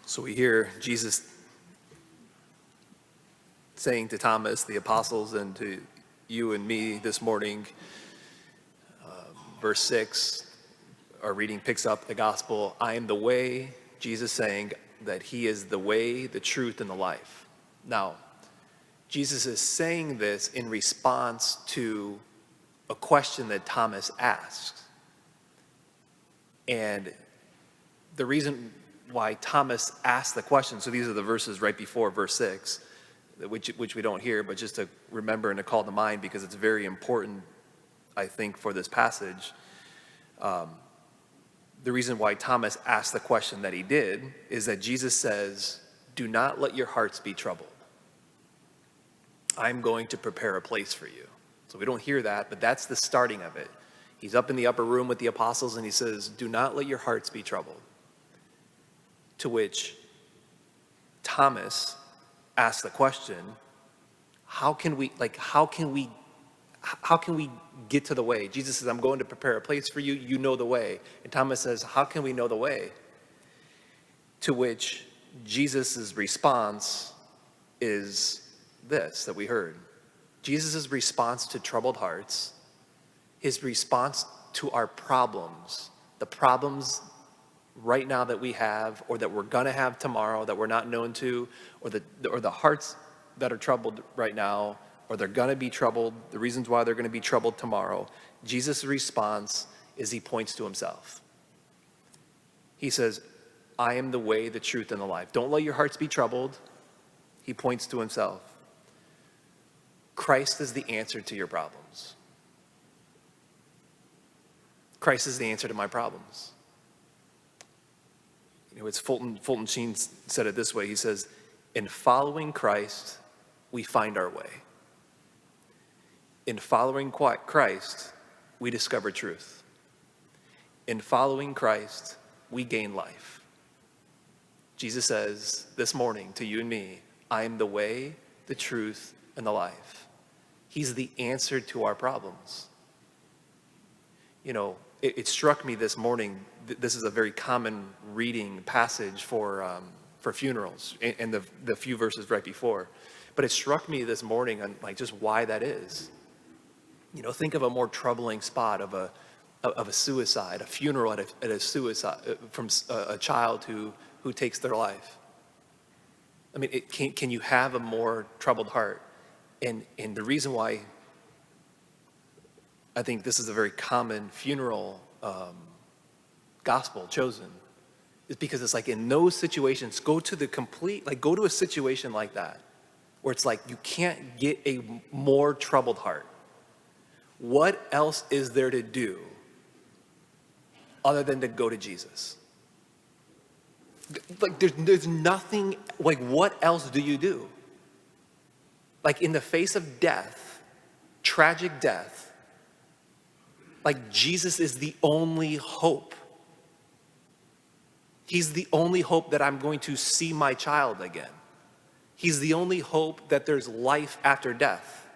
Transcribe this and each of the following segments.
So we hear Jesus saying to Thomas, the apostles, and to you and me this morning, verse 6, our reading picks up the gospel. I am the way, Jesus saying that he is the way, the truth, and the life. Now, Jesus is saying this in response to a question that Thomas asked. And the reason why Thomas asked the question, so these are the verses right before verse 6, which we don't hear, but just to remember and to call to mind because it's very important, I think, for this passage. The reason why Thomas asked the question that he did is that Jesus says, do not let your hearts be troubled. I'm going to prepare a place for you. So we don't hear that, but that's the starting of it. He's up in the upper room with the apostles and he says, do not let your hearts be troubled. To which Thomas asked the question, how can we get to the way? Jesus says, I'm going to prepare a place for you. You know the way. And Thomas says, how can we know the way? To which Jesus' response is this that we heard. Jesus' response to troubled hearts, his response to our problems, the problems right now that we have or that we're going to have tomorrow that we're not known to, or the hearts that are troubled right now, or they're going to be troubled, the reasons why they're going to be troubled tomorrow, Jesus' response is he points to himself. He says, I am the way, the truth, and the life. Don't let your hearts be troubled. He points to himself. Christ is the answer to your problems. Christ is the answer to my problems. You know, it's Fulton Sheen said it this way. He says, in following Christ, we find our way. In following Christ, we discover truth. In following Christ, we gain life. Jesus says this morning to you and me, I am the way, the truth, and the life. He's the answer to our problems. You know, it struck me this morning, this is a very common reading passage for funerals and the few verses right before. But it struck me this morning on like just why that is. You know, think of a more troubling spot of a suicide, a funeral at a suicide from a child who takes their life. I mean, can you have a more troubled heart? And the reason why I think this is a very common funeral gospel chosen is because it's like in those situations, go to a situation like that where it's like you can't get a more troubled heart. What else is there to do other than to go to Jesus? Like there's nothing, like what else do you do? Like in the face of death, tragic death, like Jesus is the only hope. He's the only hope that I'm going to see my child again. He's the only hope that there's life after death.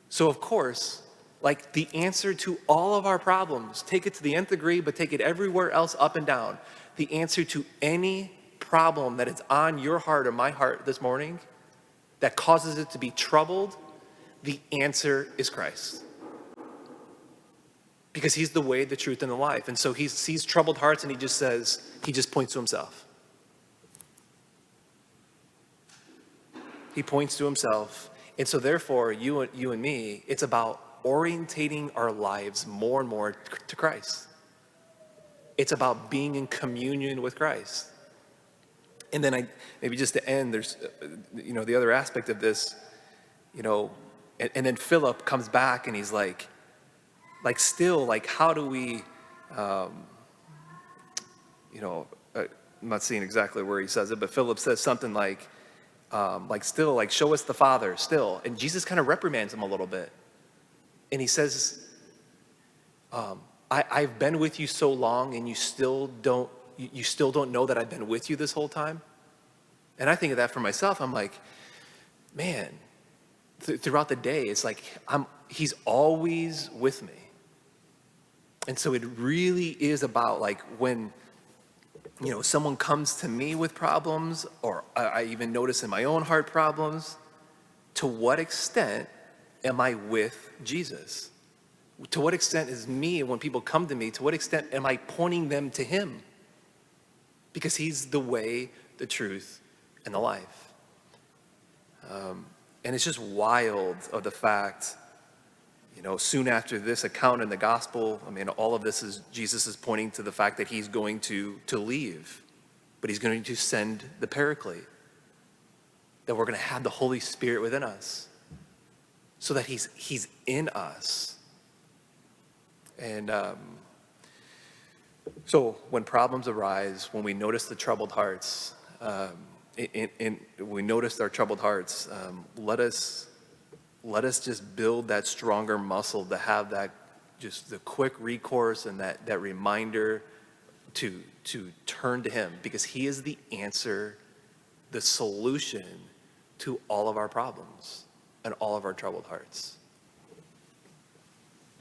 So of course, like the answer to all of our problems, take it to the nth degree, but take it everywhere else up and down. The answer to any problem that is on your heart or my heart this morning that causes it to be troubled, the answer is Christ. Because he's the way, the truth, and the life. And so he sees troubled hearts and he just points to himself. He points to himself. And so therefore, you and me, it's about orientating our lives more and more to Christ. It's about being in communion with Christ. And then maybe just to end, there's, the other aspect of this, and then Philip comes back and he's like still, how do we, I'm not seeing exactly where he says it, but Philip says something still, show us the Father still. And Jesus kind of reprimands him a little bit. And he says, I've been with you so long and you still don't know that I've been with you this whole time. And I think of that for myself. I'm like, man, throughout the day, it's like he's always with me. And so it really is about when someone comes to me with problems, or I even notice in my own heart problems, to what extent am I with Jesus? To what extent is me, when people come to me, to what extent am I pointing them to him? Because he's the way, the truth, and the life. And it's just wild of the fact, soon after this account in the gospel, all of this is, Jesus is pointing to the fact that he's going to leave, but he's going to send the Paraclete, that we're going to have the Holy Spirit within us, so that he's in us. And so when problems arise, when we notice the troubled hearts, we notice our troubled hearts, let us just build that stronger muscle to have that, just the quick recourse and that reminder to turn to him, because he is the answer, the solution to all of our problems and all of our troubled hearts.